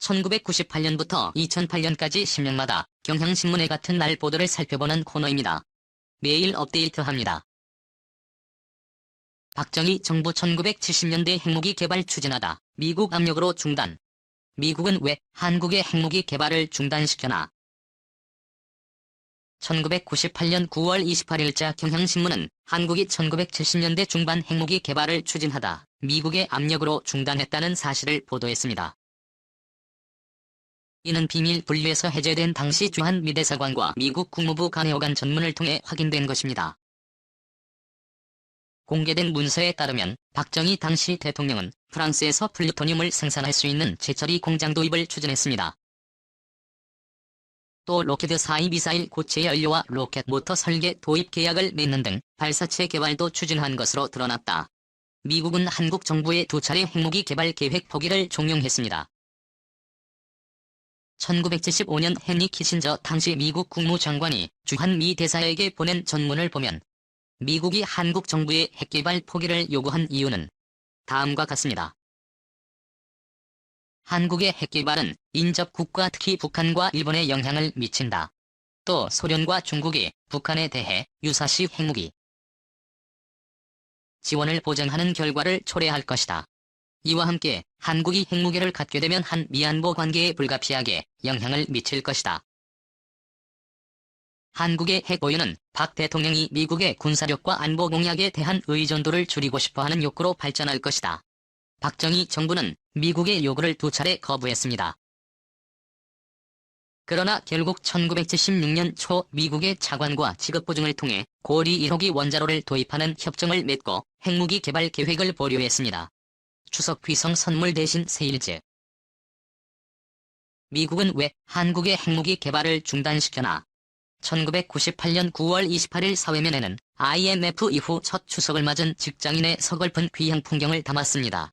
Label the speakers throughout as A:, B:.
A: 1998년부터 2008년까지 10년마다 경향신문의 같은 날 보도를 살펴보는 코너입니다. 매일 업데이트합니다. 박정희 정부 1970년대 핵무기 개발 추진하다. 미국 압력으로 중단. 미국은 왜 한국의 핵무기 개발을 중단시켜나? 1998년 9월 28일자 경향신문은 한국이 1970년대 중반 핵무기 개발을 추진하다 미국의 압력으로 중단했다는 사실을 보도했습니다. 이는 비밀 분류에서 해제된 당시 주한 미 대사관과 미국 국무부 간의 오간 전문을 통해 확인된 것입니다. 공개된 문서에 따르면 박정희 당시 대통령은 프랑스에서 플루토늄을 생산할 수 있는 재처리 공장 도입을 추진했습니다. 또 로키드42 미사일 고체 연료와 로켓 모터 설계 도입 계약을 맺는 등 발사체 개발도 추진한 것으로 드러났다. 미국은 한국 정부의 2차례 핵무기 개발 계획 포기를 종용했습니다. 1975년 헨리 키신저 당시 미국 국무장관이 주한 미 대사에게 보낸 전문을 보면 미국이 한국 정부의 핵개발 포기를 요구한 이유는 다음과 같습니다. 한국의 핵개발은 인접국가 특히 북한과 일본에 영향을 미친다. 또 소련과 중국이 북한에 대해 유사시 핵무기 지원을 보장하는 결과를 초래할 것이다. 이와 함께 한국이 핵무기를 갖게 되면 한미안보 관계에 불가피하게 영향을 미칠 것이다. 한국의 핵 보유는 박 대통령이 미국의 군사력과 안보 공약에 대한 의존도를 줄이고 싶어하는 욕구로 발전할 것이다. 박정희 정부는 미국의 요구를 2차례 거부했습니다. 그러나 결국 1976년 초 미국의 차관과 지급보증을 통해 고리 1호기 원자로를 도입하는 협정을 맺고 핵무기 개발 계획을 보류했습니다. 추석 위성 선물 대신 세일즈. 미국은 왜 한국의 핵무기 개발을 중단시켜나? 1998년 9월 28일 사회면에는 IMF 이후 첫 추석을 맞은 직장인의 서글픈 귀향 풍경을 담았습니다.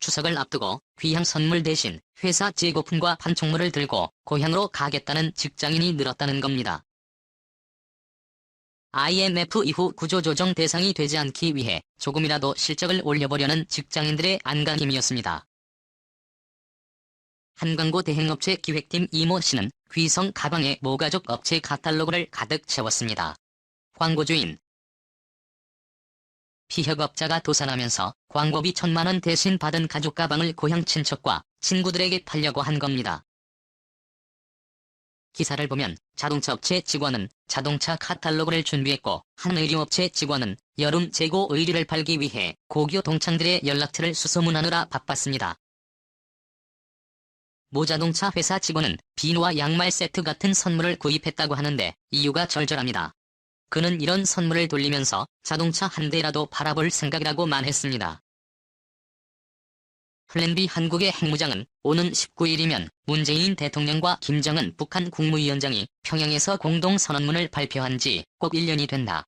A: 추석을 앞두고 귀향 선물 대신 회사 재고품과 판촉물을 들고 고향으로 가겠다는 직장인이 늘었다는 겁니다. IMF 이후 구조조정 대상이 되지 않기 위해 조금이라도 실적을 올려보려는 직장인들의 안간힘이었습니다. 한광고 대행업체 기획팀 이모 씨는 귀성 가방에 모가족 업체 카탈로그를 가득 채웠습니다. 광고주인 피혁업자가 도산하면서 광고비 1,000만원 대신 받은 가죽 가방을 고향 친척과 친구들에게 팔려고 한 겁니다. 기사를 보면 자동차 업체 직원은 자동차 카탈로그를 준비했고 한 의류업체 직원은 여름 재고 의류를 팔기 위해 고교 동창들의 연락처를 수소문하느라 바빴습니다. 모 자동차 회사 직원은 비누와 양말 세트 같은 선물을 구입했다고 하는데 이유가 절절합니다. 그는 이런 선물을 돌리면서 자동차 한 대라도 팔아볼 생각이라고만 했습니다. 플랜 B 한국의 핵무장은 오는 19일이면 문재인 대통령과 김정은 북한 국무위원장이 평양에서 공동선언문을 발표한 지 꼭 1년이 된다.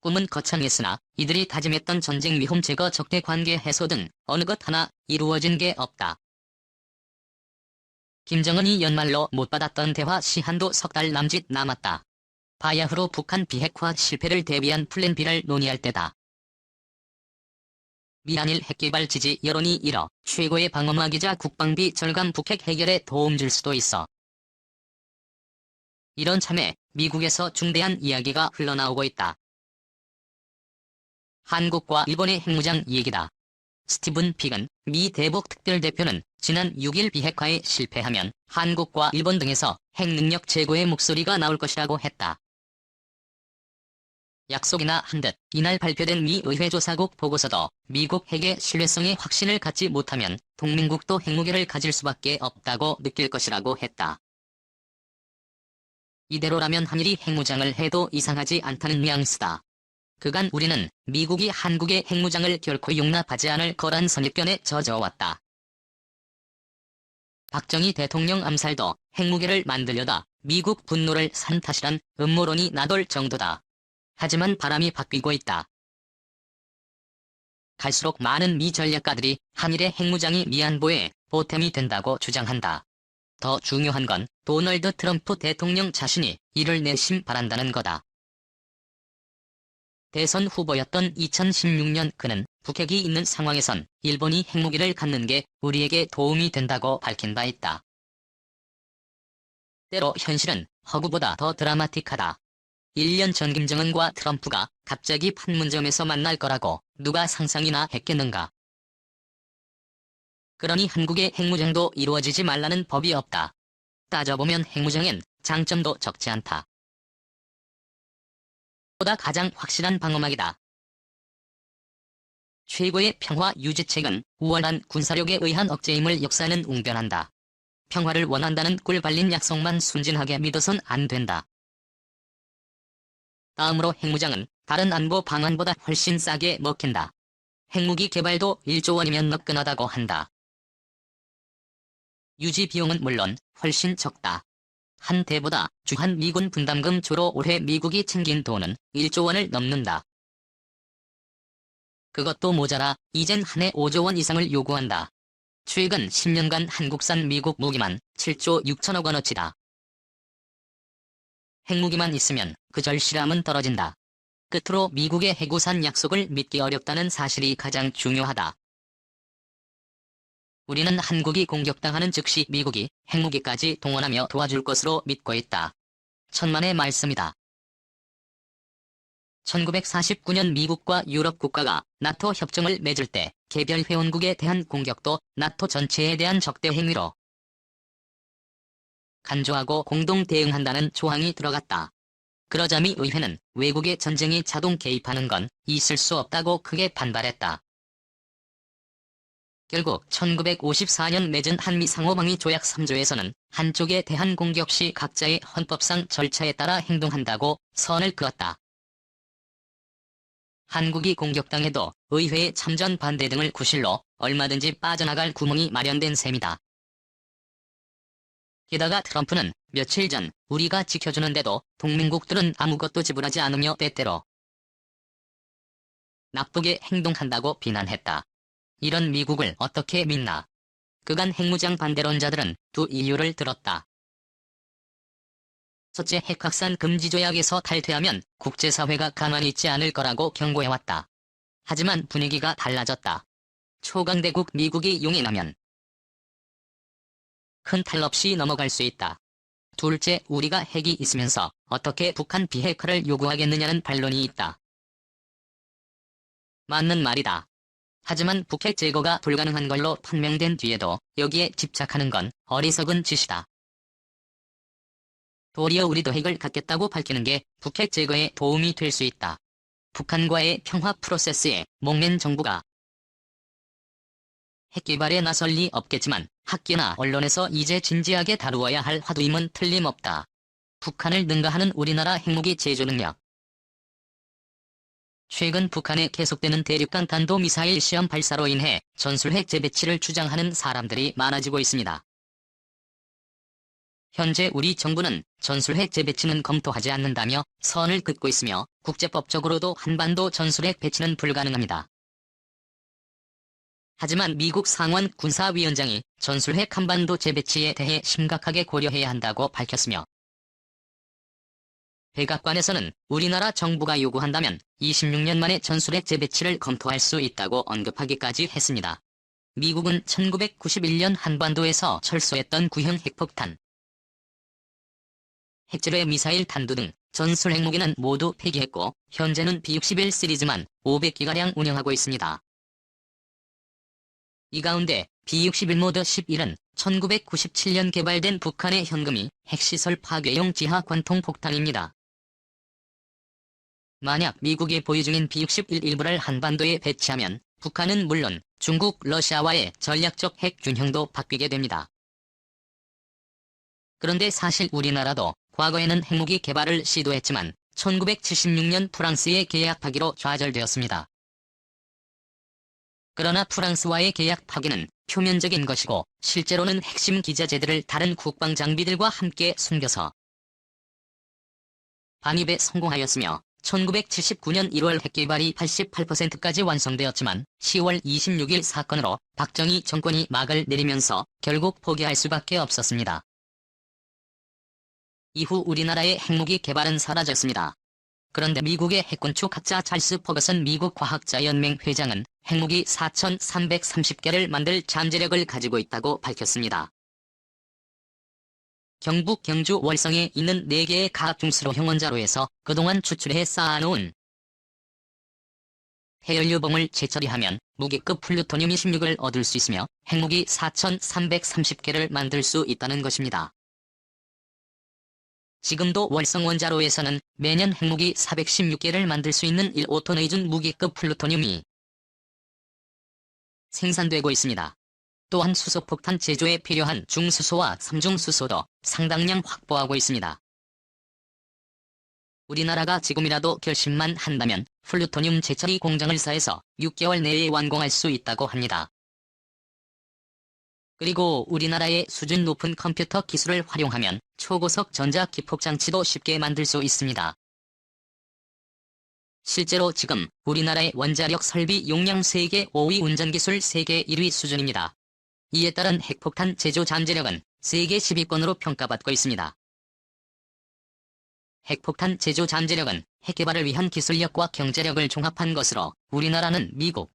A: 꿈은 거창했으나 이들이 다짐했던 전쟁 위험 제거 적대 관계 해소 등 어느 것 하나 이루어진 게 없다. 김정은이 연말로 못 받았던 대화 시한도 3달 남짓 남았다. 바야흐로 북한 비핵화 실패를 대비한 플랜 B를 논의할 때다. 미한일 핵개발 지지 여론이 일어 최고의 방어막이자 국방비 절감 북핵 해결에 도움 줄 수도 있어. 이런 참에 미국에서 중대한 이야기가 흘러나오고 있다. 한국과 일본의 핵무장 얘기다. 스티븐 피건 미 대북 특별대표는 지난 6일 비핵화에 실패하면 한국과 일본 등에서 핵능력 제고의 목소리가 나올 것이라고 했다. 약속이나 한 듯 이날 발표된 미 의회조사국 보고서도 미국 핵의 신뢰성에 확신을 갖지 못하면 동맹국도 핵무기를 가질 수밖에 없다고 느낄 것이라고 했다. 이대로라면 한일이 핵무장을 해도 이상하지 않다는 뉘앙스다. 그간 우리는 미국이 한국의 핵무장을 결코 용납하지 않을 거란 선입견에 젖어왔다. 박정희 대통령 암살도 핵무기를 만들려다 미국 분노를 산 탓이란 음모론이 나돌 정도다. 하지만 바람이 바뀌고 있다. 갈수록 많은 미 전략가들이 한일의 핵무장이 미안보에 보탬이 된다고 주장한다. 더 중요한 건 도널드 트럼프 대통령 자신이 이를 내심 바란다는 거다. 대선 후보였던 2016년 그는 북핵이 있는 상황에선 일본이 핵무기를 갖는 게 우리에게 도움이 된다고 밝힌 바 있다. 때로 현실은 허구보다 더 드라마틱하다. 1년 전 김정은과 트럼프가 갑자기 판문점에서 만날 거라고 누가 상상이나 했겠는가. 그러니 한국의 핵무장도 이루어지지 말라는 법이 없다. 따져보면 핵무장엔 장점도 적지 않다. 보다 가장 확실한 방어막이다. 최고의 평화 유지책은 우월한 군사력에 의한 억제임을 역사는 웅변한다. 평화를 원한다는 꿀 발린 약속만 순진하게 믿어선 안 된다. 다음으로 핵무장은 다른 안보 방안보다 훨씬 싸게 먹힌다. 핵무기 개발도 1조 원이면 너끈하다고 한다. 유지 비용은 물론 훨씬 적다. 한 대보다 주한 미군 분담금 주로 올해 미국이 챙긴 돈은 1조 원을 넘는다. 그것도 모자라 이젠 한 해 5조 원 이상을 요구한다. 최근 10년간 한국산 미국 무기만 7조 6천억 원어치다. 핵무기만 있으면 그 절실함은 떨어진다. 끝으로 미국의 해구산 약속을 믿기 어렵다는 사실이 가장 중요하다. 우리는 한국이 공격당하는 즉시 미국이 핵무기까지 동원하며 도와줄 것으로 믿고 있다. 천만의 말씀이다. 1949년 미국과 유럽 국가가 나토 협정을 맺을 때 개별 회원국에 대한 공격도 나토 전체에 대한 적대 행위로 간주하고 공동 대응한다는 조항이 들어갔다. 그러자 미 의회는 외국의 전쟁에 자동 개입하는 건 있을 수 없다고 크게 반발했다. 결국 1954년 맺은 한미 상호방위 조약 3조에서는 한쪽에 대한 공격 시 각자의 헌법상 절차에 따라 행동한다고 선을 그었다. 한국이 공격당해도 의회의 참전 반대 등을 구실로 얼마든지 빠져나갈 구멍이 마련된 셈이다. 게다가 트럼프는 며칠 전 우리가 지켜주는데도 동맹국들은 아무것도 지불하지 않으며 때때로 나쁘게 행동한다고 비난했다. 이런 미국을 어떻게 믿나. 그간 핵무장 반대론자들은 두 이유를 들었다. 첫째, 핵확산 금지 조약에서 탈퇴하면 국제사회가 가만히 있지 않을 거라고 경고해왔다. 하지만 분위기가 달라졌다. 초강대국 미국이 용인하면 큰 탈 없이 넘어갈 수 있다. 둘째, 우리가 핵이 있으면서 어떻게 북한 비핵화를 요구하겠느냐는 반론이 있다. 맞는 말이다. 하지만 북핵 제거가 불가능한 걸로 판명된 뒤에도 여기에 집착하는 건 어리석은 짓이다. 도리어 우리도 핵을 갖겠다고 밝히는 게 북핵 제거에 도움이 될 수 있다. 북한과의 평화 프로세스에 목맨 정부가 핵 개발에 나설 리 없겠지만 학계나 언론에서 이제 진지하게 다루어야 할 화두임은 틀림없다. 북한을 능가하는 우리나라 핵무기 제조 능력. 최근 북한의 계속되는 대륙간 탄도미사일 시험 발사로 인해 전술핵 재배치를 주장하는 사람들이 많아지고 있습니다. 현재 우리 정부는 전술핵 재배치는 검토하지 않는다며 선을 긋고 있으며 국제법적으로도 한반도 전술핵 배치는 불가능합니다. 하지만 미국 상원 군사위원장이 전술핵 한반도 재배치에 대해 심각하게 고려해야 한다고 밝혔으며 백악관에서는 우리나라 정부가 요구한다면 26년 만에 전술핵 재배치를 검토할 수 있다고 언급하기까지 했습니다. 미국은 1991년 한반도에서 철수했던 구형 핵폭탄, 핵지뢰 미사일 탄두 등 전술 핵무기는 모두 폐기했고 현재는 B-61 시리즈만 500기가량 운영하고 있습니다. 이 가운데 B-61 모드 11은 1997년 개발된 북한의 현금이 핵시설 파괴용 지하 관통 폭탄입니다. 만약 미국이 보유 중인 B-61 일부를 한반도에 배치하면 북한은 물론 중국, 러시아와의 전략적 핵 균형도 바뀌게 됩니다. 그런데 사실 우리나라도 과거에는 핵무기 개발을 시도했지만 1976년 프랑스의 계약 파기로 좌절되었습니다. 그러나 프랑스와의 계약 파기는 표면적인 것이고 실제로는 핵심 기자재들을 다른 국방 장비들과 함께 숨겨서 반입에 성공하였으며 1979년 1월 핵개발이 88%까지 완성되었지만 10월 26일 사건으로 박정희 정권이 막을 내리면서 결국 포기할 수밖에 없었습니다. 이후 우리나라의 핵무기 개발은 사라졌습니다. 그런데 미국의 핵군축학자 찰스 퍼거슨 미국 과학자연맹 회장은 핵무기 4,330개를 만들 잠재력을 가지고 있다고 밝혔습니다. 경북 경주 월성에 있는 4개의 가중수로형 원자로에서 그동안 추출해 쌓아놓은 해연료봉을 재처리하면 무기급 플루토늄 26을 얻을 수 있으며 핵무기 4,330개를 만들 수 있다는 것입니다. 지금도 월성 원자로에서는 매년 핵무기 416개를 만들 수 있는 1호톤 의준 무기급 플루토늄이 생산되고 있습니다. 또한 수소폭탄 제조에 필요한 중수소와 삼중수소도 상당량 확보하고 있습니다. 우리나라가 지금이라도 결심만 한다면 플루토늄 재처리 공장을 사해서 6개월 내에 완공할 수 있다고 합니다. 그리고 우리나라의 수준 높은 컴퓨터 기술을 활용하면 초고속 전자 기폭장치도 쉽게 만들 수 있습니다. 실제로 지금 우리나라의 원자력 설비 용량 세계 5위, 운전기술 세계 1위 수준입니다. 이에 따른 핵폭탄 제조 잠재력은 세계 10위권으로 평가받고 있습니다. 핵폭탄 제조 잠재력은 핵개발을 위한 기술력과 경제력을 종합한 것으로 우리나라는 미국,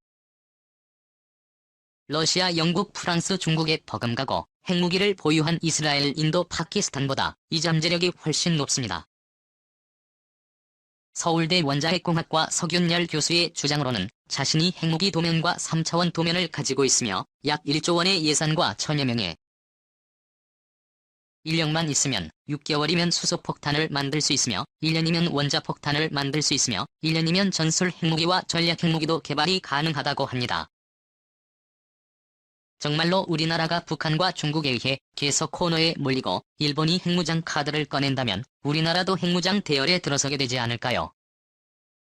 A: 러시아, 영국, 프랑스, 중국에 버금가고 핵무기를 보유한 이스라엘, 인도, 파키스탄보다 이 잠재력이 훨씬 높습니다. 서울대 원자핵공학과 석윤열 교수의 주장으로는 자신이 핵무기 도면과 3차원 도면을 가지고 있으며 약 1조 원의 예산과 1000여 명의 인력만 있으면 6개월이면 수소폭탄을 만들 수 있으며 1년이면 원자폭탄을 만들 수 있으며 1년이면 전술 핵무기와 전략 핵무기도 개발이 가능하다고 합니다. 정말로 우리나라가 북한과 중국에 의해 계속 코너에 몰리고 일본이 핵무장 카드를 꺼낸다면 우리나라도 핵무장 대열에 들어서게 되지 않을까요?